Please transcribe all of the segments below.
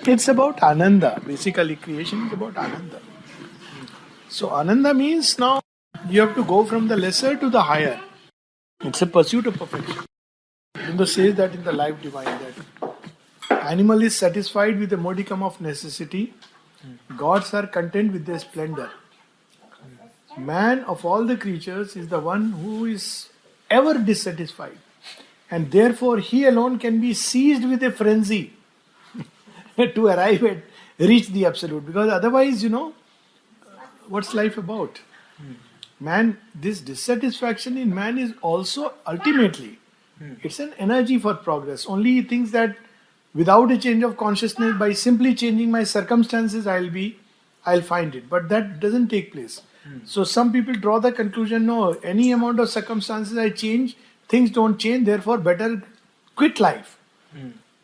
It's about Ananda. Basically, creation is about Ananda. So, Ananda means now you have to go from the lesser to the higher. It's a pursuit of perfection. Hindu says that in the life divine that animal is satisfied with a modicum of necessity, gods are content with their splendor. Man of all the creatures is the one who is ever dissatisfied, and therefore he alone can be seized with a frenzy to arrive at reach the absolute. Because otherwise, what's life about? Man, this dissatisfaction in man is also ultimately it's an energy for progress. Only he thinks that without a change of consciousness, by simply changing my circumstances, I'll find it. But that doesn't take place. So some people draw the conclusion: no, any amount of circumstances I change, things don't change. Therefore, better quit life.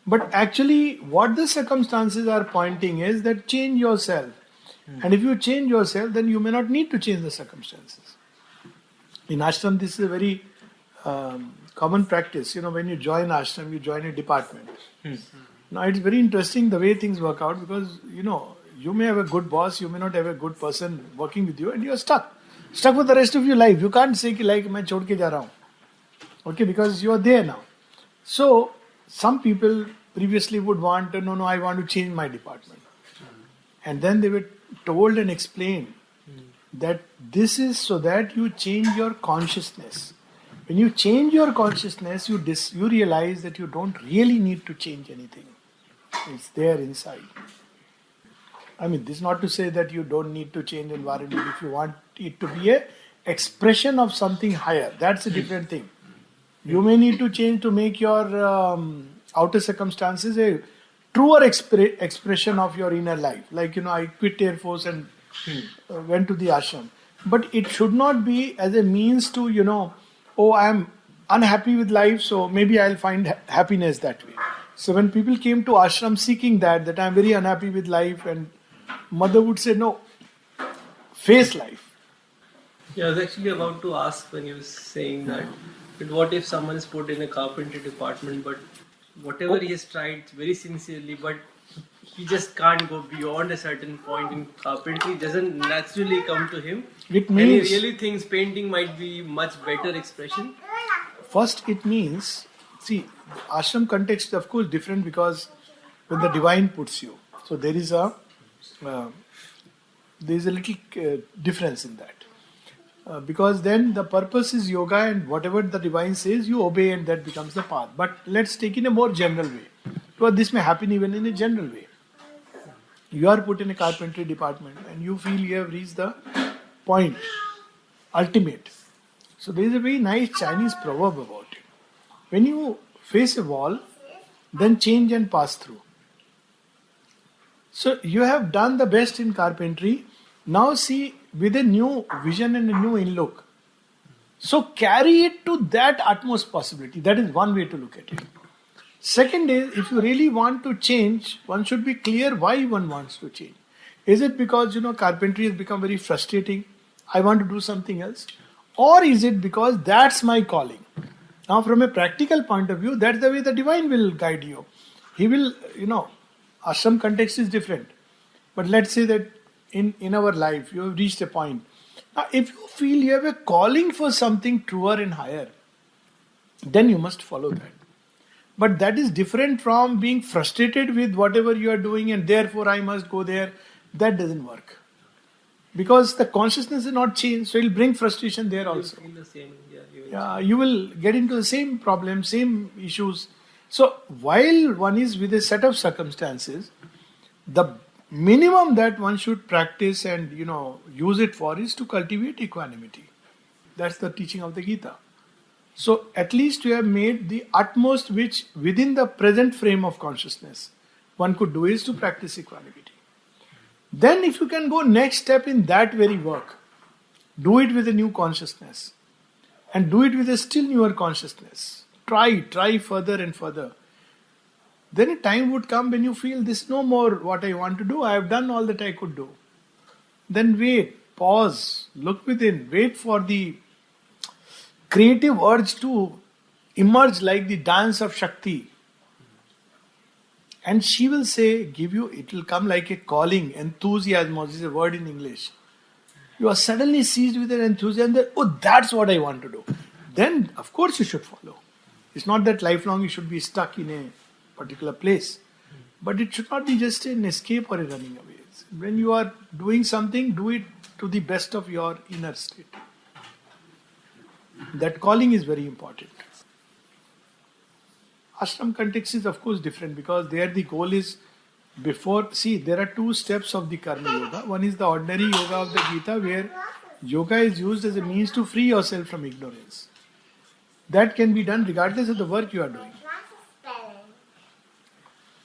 But actually, what the circumstances are pointing is that change yourself. And if you change yourself, then you may not need to change the circumstances. In ashram, this is a very common practice. When you join ashram, you join a department. Now, it's very interesting the way things work out because, you may have a good boss, you may not have a good person working with you, and you're stuck. Stuck for the rest of your life. You can't say, like, main chhod ke ja raha hu. Okay, because you are there now. So, some people previously would want, no, I want to change my department. And then they were told and explained that this is so that you change your consciousness. When you change your consciousness, you realize that you don't really need to change anything. It's there inside. I mean, this is not to say that you don't need to change environment if you want it to be a expression of something higher. That's a different thing. You may need to change to make your outer circumstances a truer expression of your inner life. Like, I quit Air Force and went to the ashram. But it should not be as a means to, I'm unhappy with life, so maybe I'll find happiness that way. So when people came to ashram seeking that I'm very unhappy with life, and mother would say, no, face life. Yeah, I was actually about to ask when you were saying that, but what if someone is put in a carpentry department, but whatever he has tried very sincerely, but he just can't go beyond a certain point in carpentry, doesn't naturally come to him. It means, and he really thinks painting might be much better expression. First, it means, see, ashram context of course different because when the divine puts you, so there is a little difference in that. Because then the purpose is yoga, and whatever the divine says, you obey, and that becomes the path. But let's take in a more general way. Because this may happen even in a general way. You are put in a carpentry department and you feel you have reached the point, ultimate. So there is a very nice Chinese proverb about it. When you face a wall, then change and pass through. So you have done the best in carpentry. Now see with a new vision and a new in-look. So carry it to that utmost possibility. That is one way to look at it. Second is, if you really want to change, one should be clear why one wants to change. Is it because, carpentry has become very frustrating? I want to do something else. Or is it because that's my calling? Now from a practical point of view, that's the way the divine will guide you. He will, ashram context is different. But let's say that in our life, you have reached a point. Now, if you feel you have a calling for something truer and higher, then you must follow that. But that is different from being frustrated with whatever you are doing and therefore I must go there. That doesn't work. Because the consciousness is not changed, so it will bring frustration there also. You feel the same, You will get into the same problems, same issues. So while one is with a set of circumstances, the minimum that one should practice and use it for is to cultivate equanimity. That's the teaching of the Gita. So at least you have made the utmost which within the present frame of consciousness one could do is to practice equanimity. Then if you can go next step in that very work, do it with a new consciousness and do it with a still newer consciousness. Try further and further. Then a time would come when you feel this is no more what I want to do, I have done all that I could do. Then wait, pause, look within, wait for the creative urge to emerge like the dance of Shakti. And she will say, give you, it will come like a calling, enthusiasm, is a word in English. You are suddenly seized with an enthusiasm that, oh, that's what I want to do. Then, of course, you should follow. It's not that lifelong you should be stuck in a particular place. But it should not be just an escape or a running away. When you are doing something, do it to the best of your inner state. That calling is very important. Ashram context is of course different because there the goal is before. See, there are two steps of the karma yoga. One is the ordinary yoga of the Gita, where yoga is used as a means to free yourself from ignorance. That can be done regardless of the work you are doing.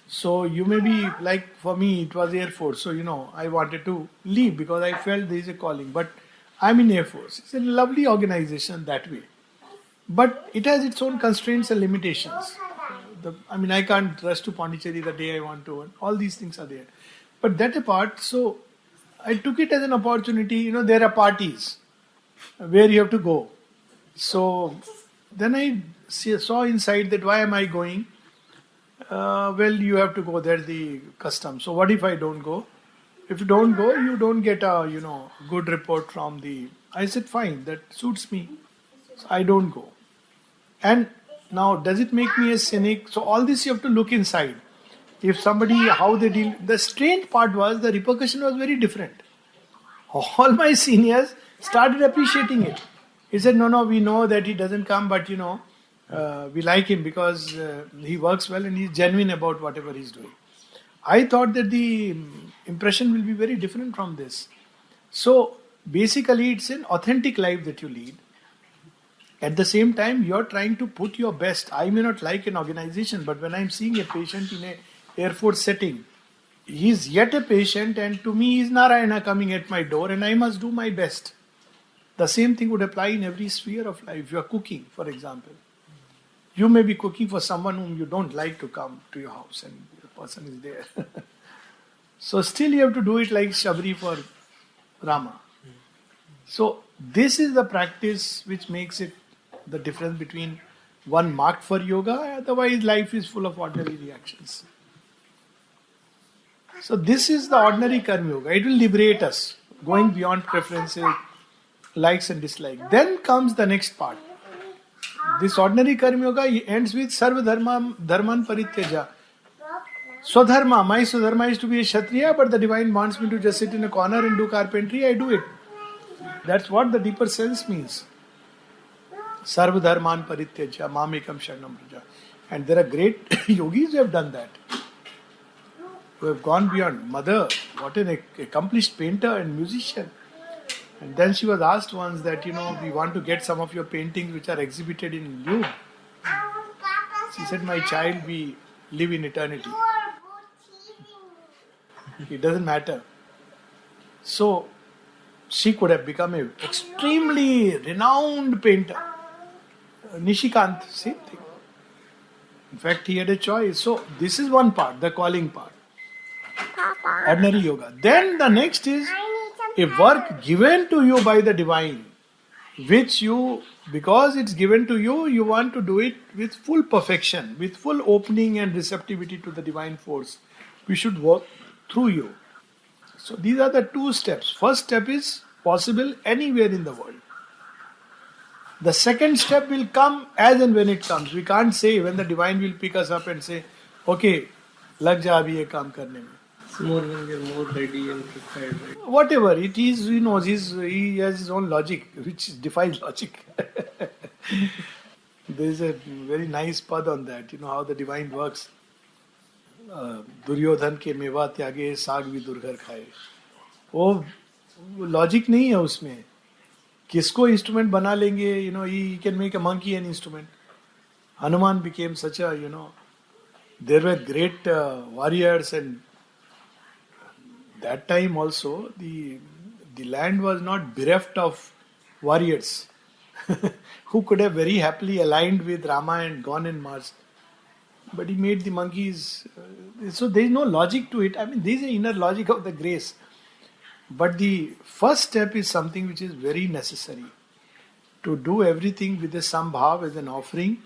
So you may be like, for me it was Air Force, so I wanted to leave because I felt there is a calling, but I'm in Air Force. It's a lovely organization that way, but it has its own constraints and limitations. I can't rush to Pondicherry the day I want to, and all these things are there. But that apart, so I took it as an opportunity. There are parties where you have to go. So then I saw inside that why am I going? Well, you have to go. There's the custom. So what if I don't go? If you don't go, you don't get a good report from the. I said fine, that suits me. So I don't go. And now, does it make me a cynic? So all this you have to look inside. If somebody, how they deal. The strange part was the repercussion was very different. All my seniors started appreciating it. He said, no, we know that he doesn't come, but we like him because he works well and he's genuine about whatever he's doing. I thought that the impression will be very different from this. So basically it's an authentic life that you lead. At the same time, you're trying to put your best. I may not like an organization, but when I'm seeing a patient in an Air Force setting, he's yet a patient, and to me is Narayana coming at my door, and I must do my best. The same thing would apply in every sphere of life. You are cooking, for example. You may be cooking for someone whom you don't like to come to your house, and the person is there. So still you have to do it like Shabri for Rama. So this is the practice which makes it the difference between one marked for yoga, otherwise life is full of ordinary reactions. So this is the ordinary karma yoga. It will liberate us, going beyond preferences, likes and dislikes. Then comes the next part. This ordinary karma yoga ends with Sarva Dharman Parityaja. Swadharma. My Swadharma is to be a Kshatriya, but the divine wants me to just sit in a corner and do carpentry. I do it. That's what the deeper sense means. Sarva Dharman Parityaja Mamekam Sharanam Vraja. And there are great yogis who have done that. Who have gone beyond. Mother, what an accomplished painter and musician. And then she was asked once that, we want to get some of your paintings which are exhibited in Louvre. She said, my child, we live in eternity. It doesn't matter. So, she could have become an extremely renowned painter. Nishikant, same thing. In fact, he had a choice. So, this is one part, the calling part. Ordinary yoga. Then the next is a work given to you by the divine, which you, because it's given to you, you want to do it with full perfection, with full opening and receptivity to the divine force. We should work through you. So these are the two steps. First step is possible anywhere in the world. The second step will come as and when it comes. We can't say when the divine will pick us up and say, okay, lag ja abhi ye kaam karne mein. It's more when we're more ready and prepared, right? Whatever it is, he knows, he has his own logic, which defies logic. There is a very nice pad on that, how the divine works. Duryodhan के मेवा त्यागे साग भी दुर्घर खाए. वो logic नहीं है उसमें. किसको इंस्ट्रूमेंट बना लेंगे, he can make a monkey an instrument. Hanuman became such a, there were great warriors, and that time also the land was not bereft of warriors who could have very happily aligned with Rama and gone and marched. But he made the monkeys. So there is no logic to it. There is an inner logic of the grace. But the first step is something which is very necessary. To do everything with a sambhav as an offering,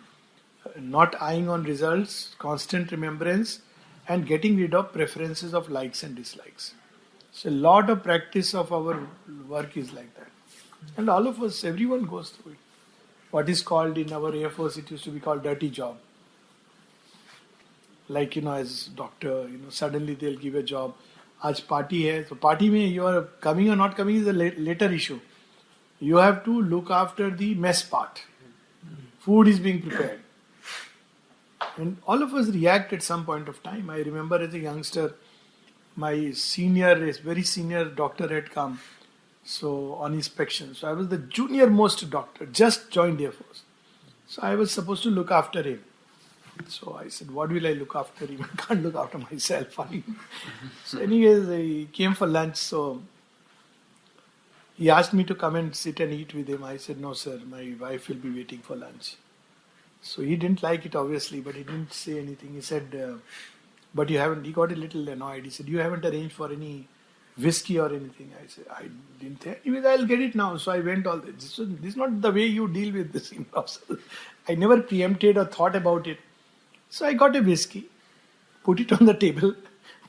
not eyeing on results, constant remembrance, and getting rid of preferences of likes and dislikes. So a lot of practice of our work is like that. And all of us, everyone goes through it. What is called in our Air Force, it used to be called dirty job. Like, as doctor, suddenly they'll give a job. Aaj party hai, so party mein you are coming or not coming is a later issue. You have to look after the mess part. Food is being prepared. And all of us react at some point of time. I remember as a youngster, my very senior doctor had come. So on inspection. So I was the junior most doctor, just joined Air Force. So I was supposed to look after him. So I said, what will I look after him? I can't look after myself. So anyways, he came for lunch. So he asked me to come and sit and eat with him. I said, no sir, my wife will be waiting for lunch. So he didn't like it obviously, but he didn't say anything. He said, but you haven't, he got a little annoyed. He said, you haven't arranged for any whiskey or anything. I said, I didn't think. Anyways, I'll get it now. So I went all this. This is not the way you deal with this in officer. I never preempted or thought about it. So I got a whiskey, put it on the table.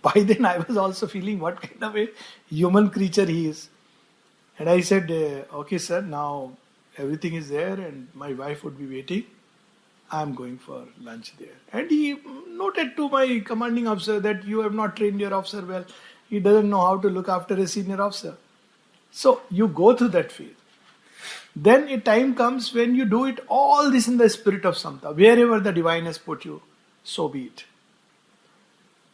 By then I was also feeling what kind of a human creature he is. And I said, okay sir, now everything is there and my wife would be waiting. I'm going for lunch there. And he noted to my commanding officer that you have not trained your officer well. He doesn't know how to look after a senior officer. So you go through that phase. Then a time comes when you do it all this in the spirit of Samta. Wherever the divine has put you, so be it.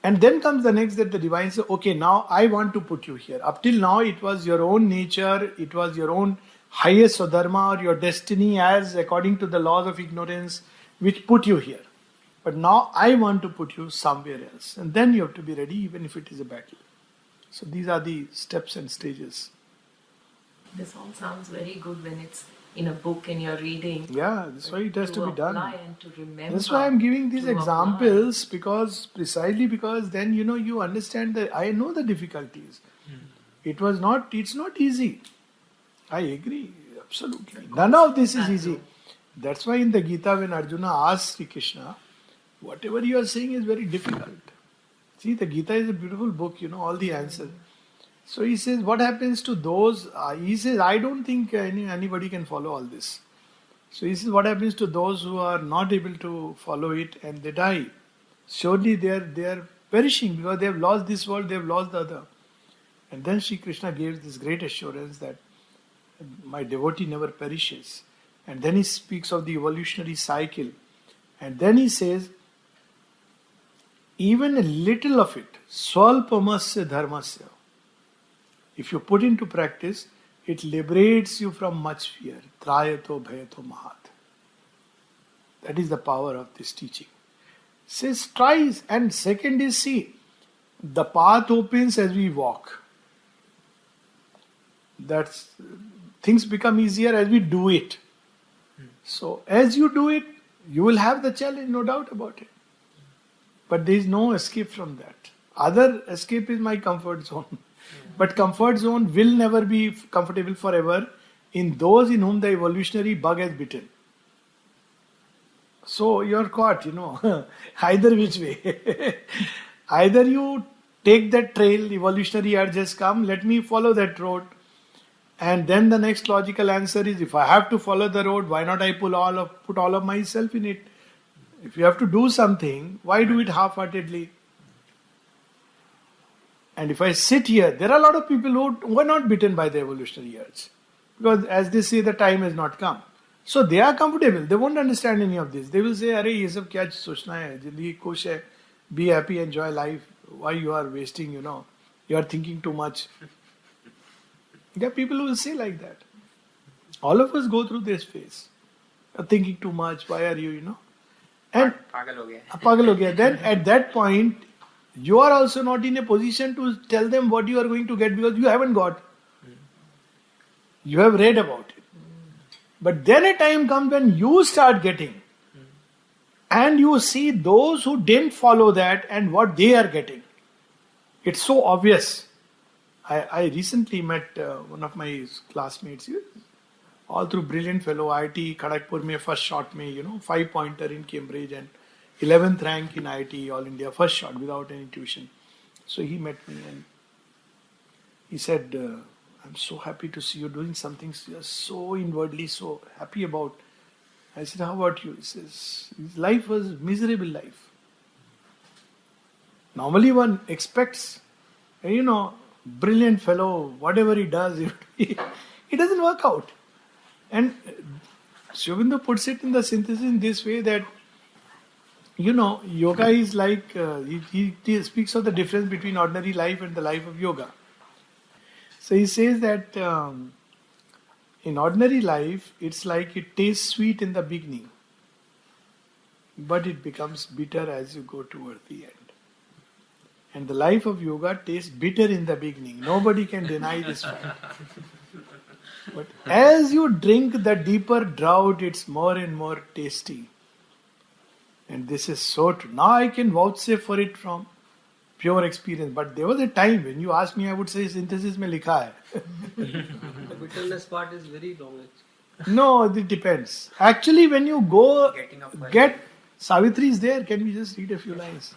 And then comes the next that the divine says, okay, now I want to put you here. Up till now it was your own nature, it was your own highest Swadharma or your destiny as according to the laws of ignorance which put you here. But now I want to put you somewhere else. And then you have to be ready even if it is a battle. So these are the steps and stages. This all sounds very good when it's in a book and you're reading. Yeah, that's why it has to be done. And to remember. That's why I'm giving these examples precisely because then you understand that I know the difficulties. It's not easy. I agree, absolutely. None of this is easy. That's why in the Gita when Arjuna asks Sri Krishna, whatever you are saying is very difficult. See, the Gita is a beautiful book, all the answers. So he says, what happens to those? He says, I don't think anybody can follow all this. So he says, what happens to those who are not able to follow it and they die? Surely they are perishing because they have lost this world, they have lost the other. And then Sri Krishna gives this great assurance that my devotee never perishes. And then he speaks of the evolutionary cycle. And then he says, even a little of it, swalpamasya dharmasya, if you put into practice, it liberates you from much fear. Trayato bhayato mahat. That is the power of this teaching. Says try, and second is see, the path opens as we walk. That's things become easier as we do it. So as you do it, you will have the challenge, no doubt about it. But there is no escape from that. Other escape is my comfort zone. But comfort zone will never be comfortable forever in those in whom the evolutionary bug has bitten. So you're caught, either which way. Either you take that trail, evolutionary urge has come, let me follow that road. And then the next logical answer is, if I have to follow the road, why not I put all of myself in it? If you have to do something, why do it half-heartedly? And if I sit here, there are a lot of people who are not bitten by the evolutionary urge. Because as they say, the time has not come. So they are comfortable. They won't understand any of this. They will say, "Arey, ye sab kya sochna hai? Zindagi khush hai. Be happy, enjoy life. Why you are wasting, You are thinking too much." There are people who will say like that. All of us go through this phase. You're thinking too much. Why are you, And पागल हो गया. Pagal ho gaya. Then at that point, you are also not in a position to tell them what you are going to get because you haven't got. You have read about it. But then a time comes when you start getting and you see those who didn't follow that and what they are getting. It's so obvious. I recently met one of my classmates, all through brilliant fellow, IIT Kharagpur mein first shot mein, 5-pointer in Cambridge and 11th rank in IIT, All India, first shot without any tuition. So he met me and he said, I'm so happy to see you doing something you're so inwardly so happy about. I said, how about you? He says, his life was miserable life. Normally one expects, brilliant fellow, whatever he does, it doesn't work out. And Sri puts it in the synthesis in this way that, yoga is like, he speaks of the difference between ordinary life and the life of yoga. So he says that in ordinary life, it's like it tastes sweet in the beginning, but it becomes bitter as you go toward the end. And the life of yoga tastes bitter in the beginning. Nobody can deny this fact. But as you drink the deeper draught, it's more and more tasty. And this is so true. Now I can vouchsafe for it from pure experience. But there was a time when you asked me, I would say synthesis mein likha hai. The bitterness part is very long. No, it depends. Actually, when you go get Savitri is there, can we just read a few lines?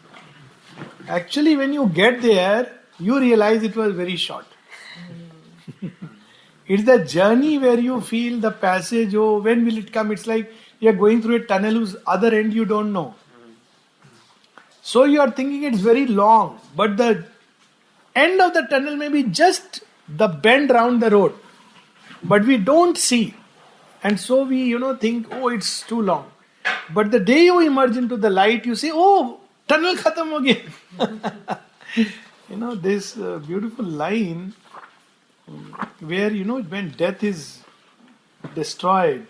Actually, when you get there, you realize it was very short. It's the journey where you feel the passage, oh, when will it come? It's like you're going through a tunnel whose other end you don't know. So you are thinking it's very long, but the end of the tunnel may be just the bend round the road. But we don't see. And so we, think, oh, it's too long. But the day you emerge into the light, you say, oh, tunnel khatam ho gaya. This beautiful line where, when death is destroyed,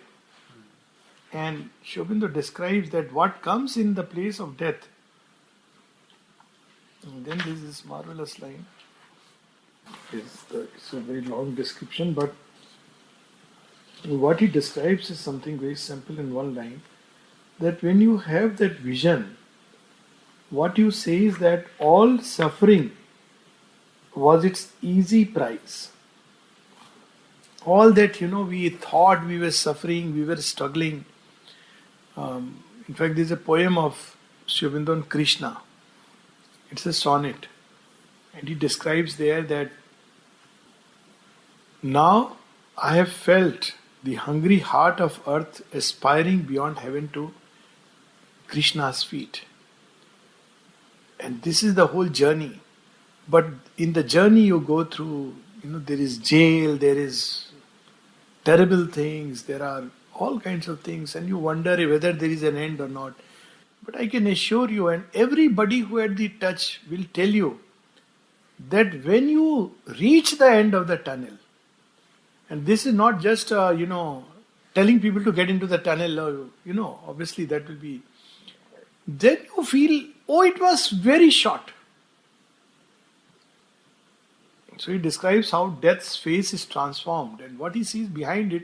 and Sri Aurobindo describes that what comes in the place of death. And then there's this marvelous line. It's a very long description, but what he describes is something very simple in one line. That when you have that vision, what you say is that all suffering was its easy price. All that, we thought we were suffering, we were struggling. In fact, there's a poem of Sri Aurobindo on Krishna. It's a sonnet. And he describes there that now I have felt the hungry heart of earth aspiring beyond heaven to Krishna's feet. And this is the whole journey. But in the journey you go through, there is jail, there is terrible things, there are all kinds of things, and you wonder whether there is an end or not. But I can assure you, and everybody who had the touch will tell you, that when you reach the end of the tunnel, and this is not just, telling people to get into the tunnel, obviously that will be, then you feel, oh, it was very short. So he describes how death's face is transformed, and what he sees behind it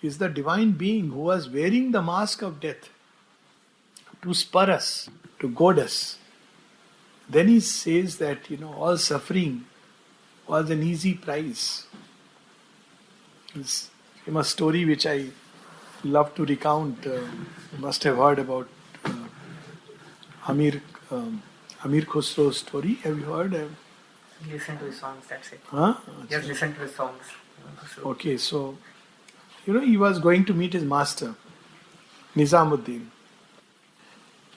is the divine being who was wearing the mask of death to spur us, to goad us. Then he says that, all suffering was an easy prize. It's a famous story which I love to recount. You must have heard about Amir Khusro's story. Have you heard? Listen to his songs, that's it. Huh? Just listen to his songs. Okay, so, he was going to meet his master, Nizamuddin.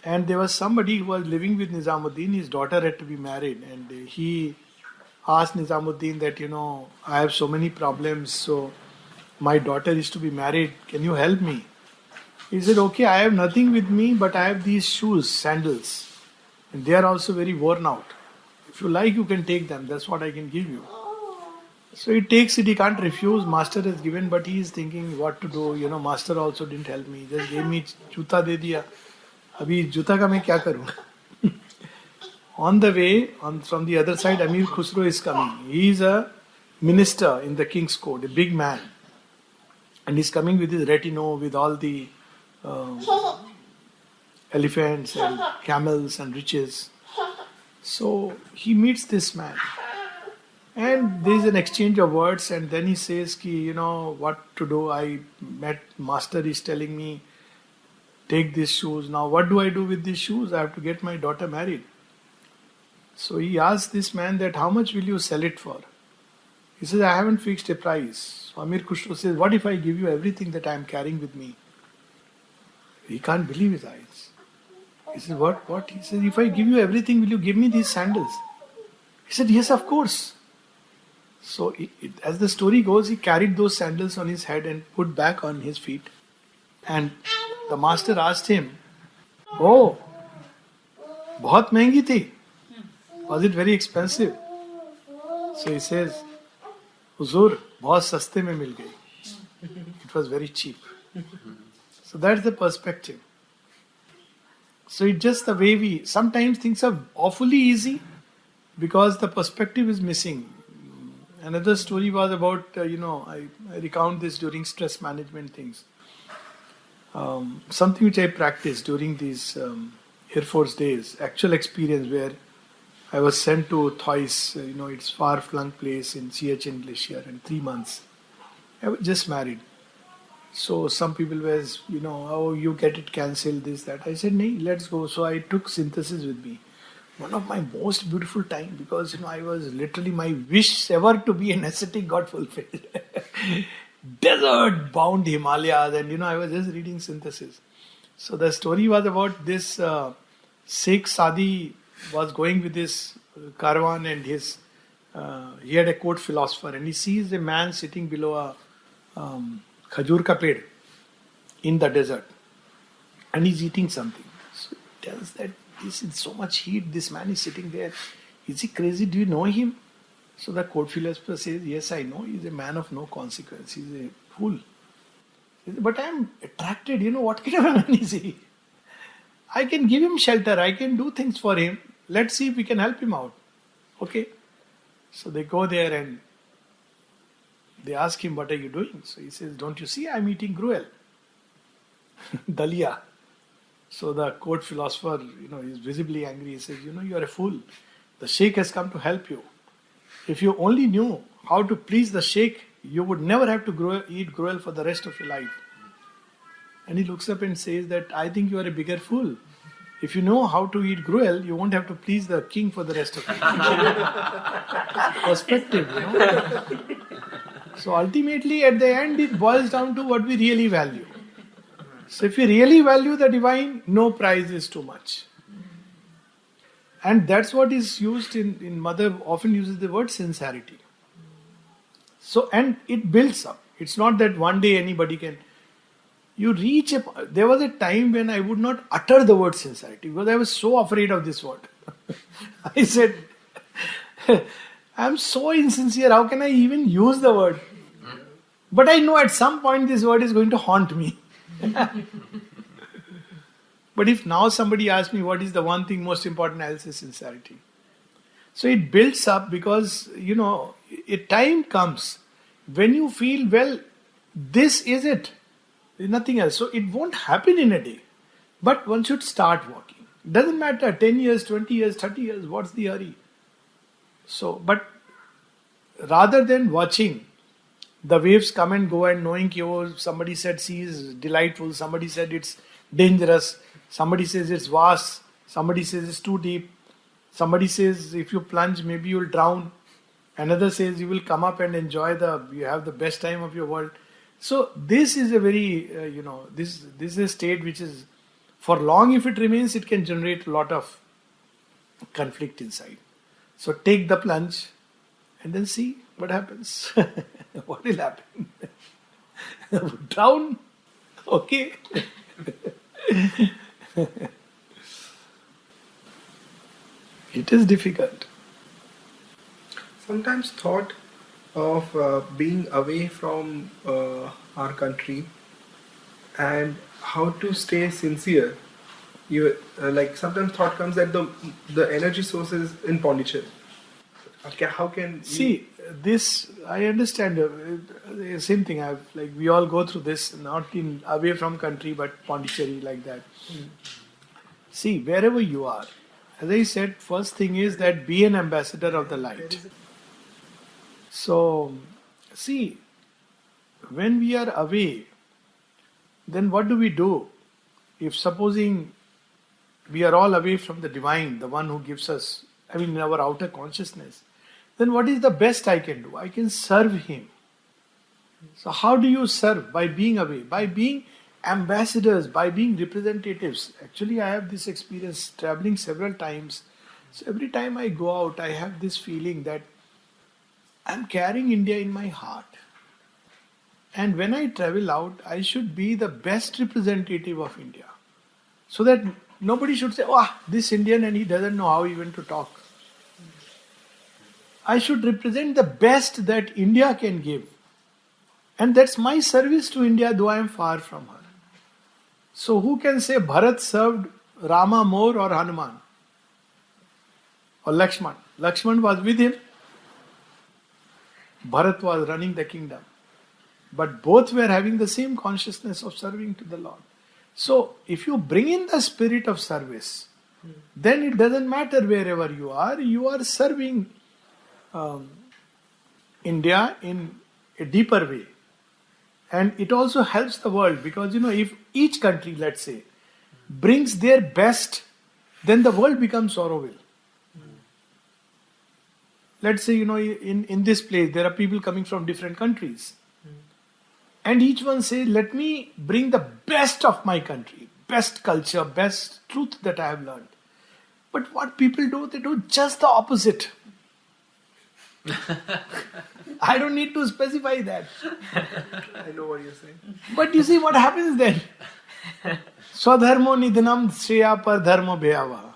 And there was somebody who was living with Nizamuddin, his daughter had to be married, and he asked Nizamuddin that, I have so many problems, so my daughter is to be married, can you help me? He said, okay, I have nothing with me, but I have these shoes, sandals, and they are also very worn out. If you like, you can take them, that's what I can give you. So he takes it, he can't refuse, master has given, but he is thinking what to do, master also didn't help me, just gave me juta de diya. Abhi juta ka main kya karu? On the way, from the other side, Amir Khusro is coming. He is a minister in the king's court, a big man. And he's coming with his retinue, with all the elephants and camels and riches. So he meets this man. And there is an exchange of words, and then he says, what to do? Master is telling me take these shoes. Now, what do I do with these shoes? I have to get my daughter married. So he asked this man that how much will you sell it for? He says, I haven't fixed a price. So Amir Khusro says, what if I give you everything that I am carrying with me? He can't believe his eyes. He says, what? He says, if I give you everything, will you give me these sandals? He said, yes, of course. So as the story goes, he carried those sandals on his head and put back on his feet. And the master asked him, oh, बहुत महंगी थी. Was it very expensive? So he says, Huzur, बहुत सस्ते में मिल गई. It was very cheap. So that's the perspective. So it's just the way sometimes things are awfully easy because the perspective is missing. Another story was about, I recount this during stress management things. Something which I practiced during these Air Force days, actual experience where I was sent to Thois, it's far-flung place in CHN Glacier in 3 months. I was just married. So some people were, oh, you get it cancelled, this, that. I said, no, let's go. So I took synthesis with me. One of my most beautiful time because, I was literally, my wish ever to be an ascetic got fulfilled. Desert bound Himalayas and, I was just reading synthesis. So the story was about this Sikh Sadi was going with his caravan and he had a court philosopher and he sees a man sitting below a khajur ka ped in the desert and he's eating something. So he tells that this is so much heat, this man is sitting there. Is he crazy? Do you know him? So the court philosopher says, yes, I know. He's a man of no consequence. He's a fool. But I am attracted. What kind of a man is he? I can give him shelter. I can do things for him. Let's see if we can help him out. Okay. So they go there and they ask him, what are you doing? So he says, don't you see I'm eating gruel? Dalia. So the court philosopher, is visibly angry. He says, you are a fool. The sheikh has come to help you. If you only knew how to please the sheikh, you would never have to eat gruel for the rest of your life. And he looks up and says that I think you are a bigger fool. If you know how to eat gruel, you won't have to please the king for the rest of your life. Perspective, So ultimately, at the end, it boils down to what we really value. So if we really value the divine, no price is too much. And that's what is used in Mother often uses the word sincerity. So, and it builds up. It's not that one day anybody can. There was a time when I would not utter the word sincerity because I was so afraid of this word. I said, I'm so insincere, how can I even use the word? But I know at some point this word is going to haunt me. But if now somebody asks me what is the one thing most important, I'll say sincerity. So it builds up because, a time comes when you feel, well, this is it. There's nothing else. So it won't happen in a day. But one should start walking. Doesn't matter, 10 years, 20 years, 30 years, what's the hurry? So, but rather than watching the waves come and go and knowing, somebody said sea is delightful, somebody said it's dangerous, somebody says it's vast, somebody says it's too deep, somebody says if you plunge maybe you'll drown, another says you will come up and enjoy you have the best time of your world. So this is a very, this is a state which is, for long if it remains, it can generate a lot of conflict inside. So take the plunge and then see what happens. What will happen? Drown? Okay. It is difficult. Sometimes thought of being away from our country and how to stay sincere. Like sometimes thought comes that the energy source is in Pondicherry. Okay, how can see this? I understand. Same thing. We all go through this, not in away from country, but Pondicherry like that. See, wherever you are, as I said, first thing is that be an ambassador of the light. So, when we are away, then what do? if supposing we are all away from the divine, the one who gives us, in our outer consciousness, then what is the best I can do? I can serve him. So how do you serve? By being away, by being ambassadors, by being representatives. Actually, I have this experience traveling several times. So every time I go out, I have this feeling that I'm carrying India in my heart. And when I travel out, I should be the best representative of India. So that nobody should say, oh, this Indian and he doesn't know how even to talk. I should represent the best that India can give. And that's my service to India, though I am far from her. So who can say Bharat served Rama more or Hanuman? Or Lakshman? Lakshman was with him. Bharat was running the kingdom. But both were having the same consciousness of serving to the Lord. So if you bring in the spirit of service, then it doesn't matter wherever you are serving India in a deeper way. And it also helps the world because, if each country, let's say, brings their best, then the world becomes Auroville. Let's say, in this place, there are people coming from different countries. And each one says, let me bring the best of my country, best culture, best truth that I have learned. But what people do, they do just the opposite. I don't need to specify that. I know what you're saying. But you see what happens then? Swadharma nidhanam shreya par dharma bhayava.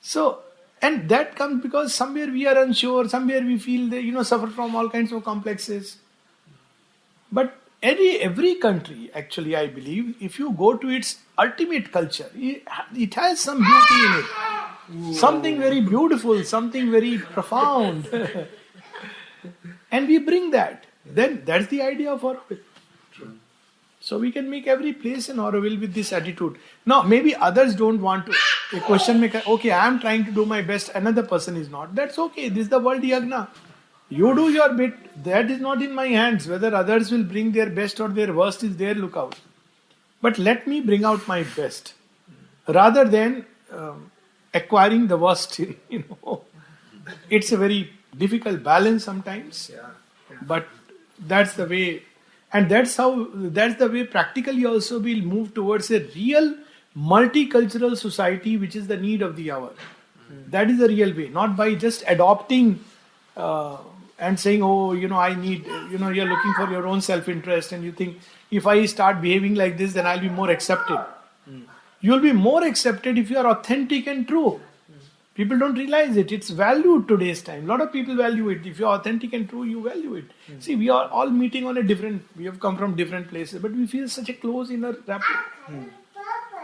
So, and that comes because somewhere we are unsure, somewhere we feel they, suffer from all kinds of complexes. But every country, actually, I believe, if you go to its ultimate culture, it has some beauty in it. Whoa. Something very beautiful, something very profound. And we bring that. Then that's the idea of Auroville. So we can make every place an Auroville with this attitude. Now, maybe others don't want to. A question maker, okay, I am trying to do my best, another person is not. That's okay. This is the world yagna. You do your bit. That is not in my hands. Whether others will bring their best or their worst is their lookout. But let me bring out my best. Rather than acquiring the worst, It's a very difficult balance sometimes. Yeah. But that's the way. And that's the way practically also we'll move towards a real multicultural society, which is the need of the hour. That is the real way. Not by just adopting and saying, I need, you're looking for your own self-interest and you think, if I start behaving like this, then I'll be more accepted. You'll be more accepted if you are authentic and true. People don't realize it. It's valued today's time. A lot of people value it. If you're authentic and true, you value it. See, we are all meeting on we have come from different places, but we feel such a close inner rapport.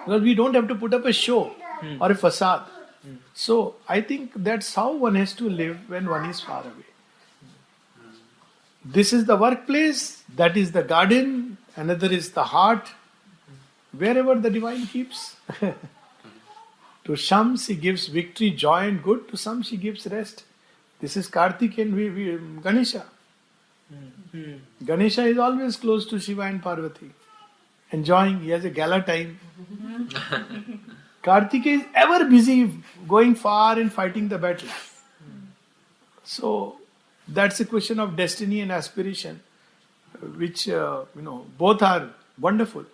Because we don't have to put up a show or a facade. So, I think that's how one has to live when one is far away. This is the workplace, that is the garden, another is the heart. Wherever the divine keeps. To some she gives victory, joy and good. To some she gives rest. This is Kartikeya and Ganesha. Ganesha is always close to Shiva and Parvati. Enjoying, he has a gala time. Kartikeya is ever busy going far and fighting the battle. So, that's a question of destiny and aspiration, which, both are wonderful.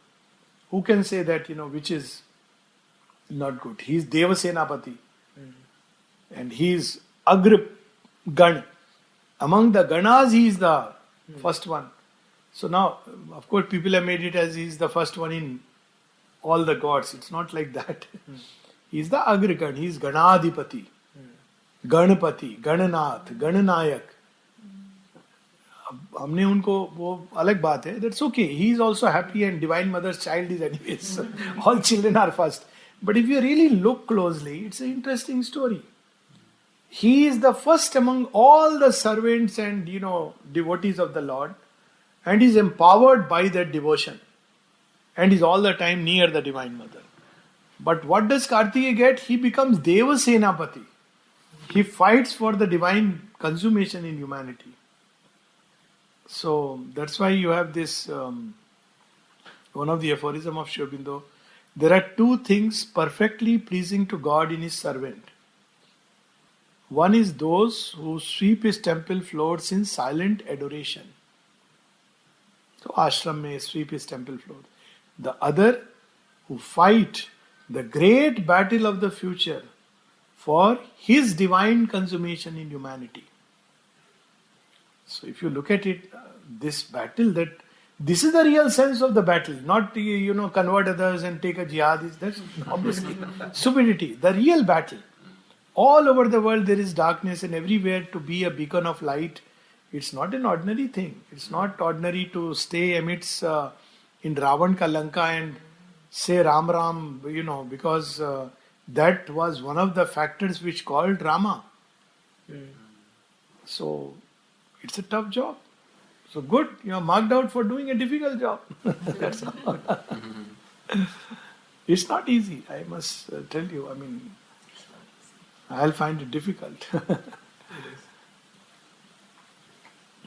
Who can say that, which is not good? He is Deva Senapati. And he is Agra Gan. Among the Ganas, he is the first one. So now, of course, people have made it as he is the first one in all the gods. It's not like that. He is the Agra Gan. He is Ganadipati. Ganapati, Gananath, Gananayak. हमने उनको वो अलग बात है. That's okay. He is also happy and Divine Mother's child is anyways. All children are first. But if you really look closely, it's an interesting story. He is the first among all the servants and, devotees of the Lord. And is empowered by that devotion. And is all the time near the Divine Mother. But what does Kartikeya get? He becomes Deva Senapati. He fights for the divine consummation in humanity. So that's why you have this, one of the aphorism of Sri Aurobindo, there are two things perfectly pleasing to God in His servant. One is those who sweep His temple floors in silent adoration. So ashram may sweep His temple floors. The other who fight the great battle of the future for His divine consummation in humanity. So if you look at it, this battle, that this is the real sense of the battle, not convert others and take a jihad. That's obviously stupidity. The real battle. All over the world there is darkness, and everywhere to be a beacon of light. It's not an ordinary thing. It's not ordinary to stay amidst in Ravan ka Lanka and say Ram Ram, because that was one of the factors which called Rama. So it's a tough job. So good, you are marked out for doing a difficult job. That's all. It's not easy, I must tell you. I mean, I'll find it difficult.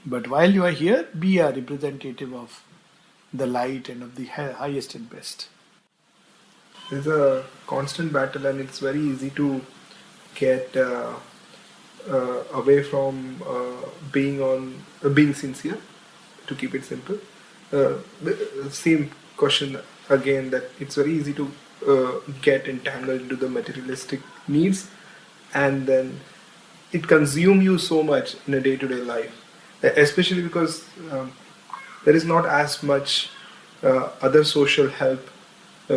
But while you are here, be a representative of the light and of the highest and best. There's a constant battle, and it's very easy to get away from being sincere. To keep it simple, the same question again, that it's very easy to get entangled into the materialistic needs, and then it consumes you so much in a day-to-day life, especially because there is not as much other social help,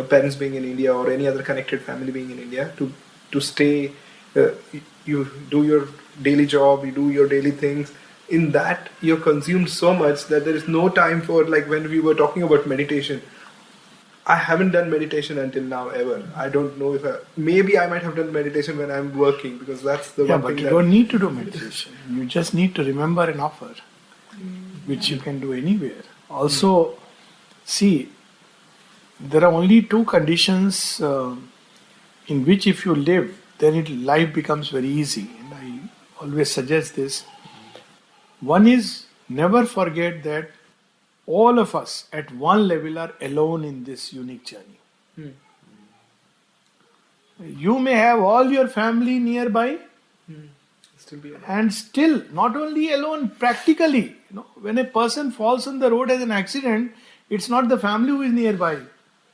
parents being in India or any other connected family being in India, to stay. You do your daily job, you do your daily things. In that, you're consumed so much that there is no time for, like when we were talking about meditation. I haven't done meditation until now ever. I don't know if maybe I might have done meditation when I'm working, because that's the one but thing. You don't need to do meditation. You just need to remember an offer, which you can do anywhere. Also, see, there are only two conditions in which if you live, then life becomes very easy. And I always suggest this. One is, never forget that all of us at one level are alone in this unique journey. You may have all your family nearby, Still be alone. and still not only alone practically. When a person falls on the road as an accident, it's not the family who is nearby.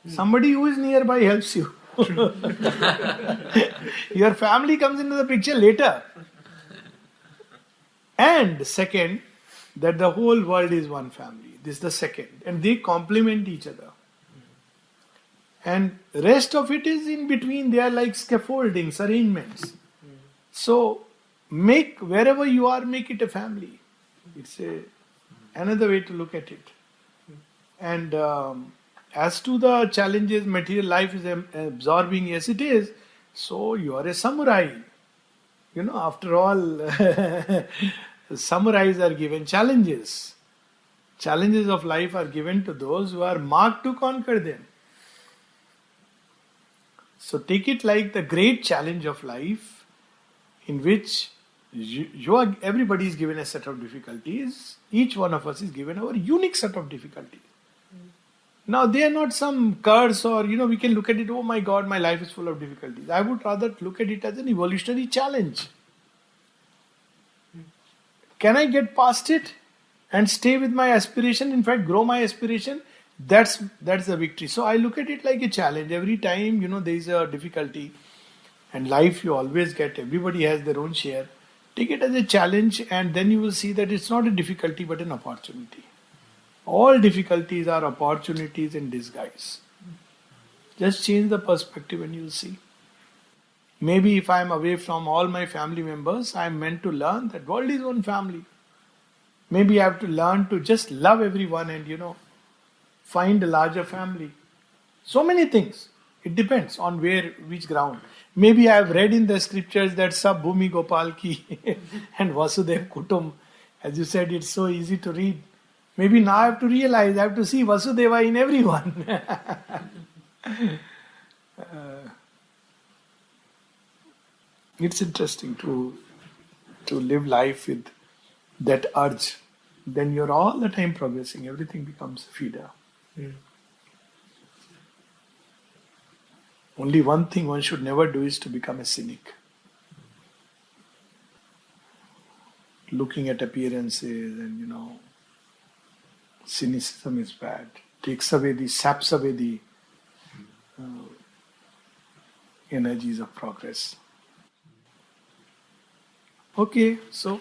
Somebody who is nearby helps you. Your family comes into the picture later. And second, that the whole world is one family. This is the second. And they complement each other. And rest of it is in between. They are like scaffoldings, arrangements. So wherever you are, make it a family. It's another way to look at it. And as to the challenges material life is absorbing, yes it is. So you are a samurai. After all, samurais are given challenges. Challenges of life are given to those who are marked to conquer them. So take it like the great challenge of life, in which everybody is given a set of difficulties. Each one of us is given our unique set of difficulties. Now they are not some curse, or we can look at it, oh my God, my life is full of difficulties. I would rather look at it as an evolutionary challenge. Can I get past it and stay with my aspiration, in fact grow my aspiration? That's the victory. So I look at it like a challenge. Every time there is a difficulty, and life you always get, everybody has their own share. Take it as a challenge, and then you will see that it's not a difficulty but an opportunity. All difficulties are opportunities in disguise. Just change the perspective and you'll see. Maybe if I am away from all my family members, I am meant to learn that world is one family. Maybe I have to learn to just love everyone and find a larger family. So many things. It depends on which ground. Maybe I have read in the scriptures that Sab Bhumi Gopal Ki and Vasudev Kutum. As you said, it's so easy to read. Maybe now I have to realize, I have to see Vasudeva in everyone. It's interesting to live life with that urge. Then you're all the time progressing. Everything becomes a feeder. Only one thing one should never do is to become a cynic. Looking at appearances and cynicism is bad. Saps away the energies of progress. Okay, so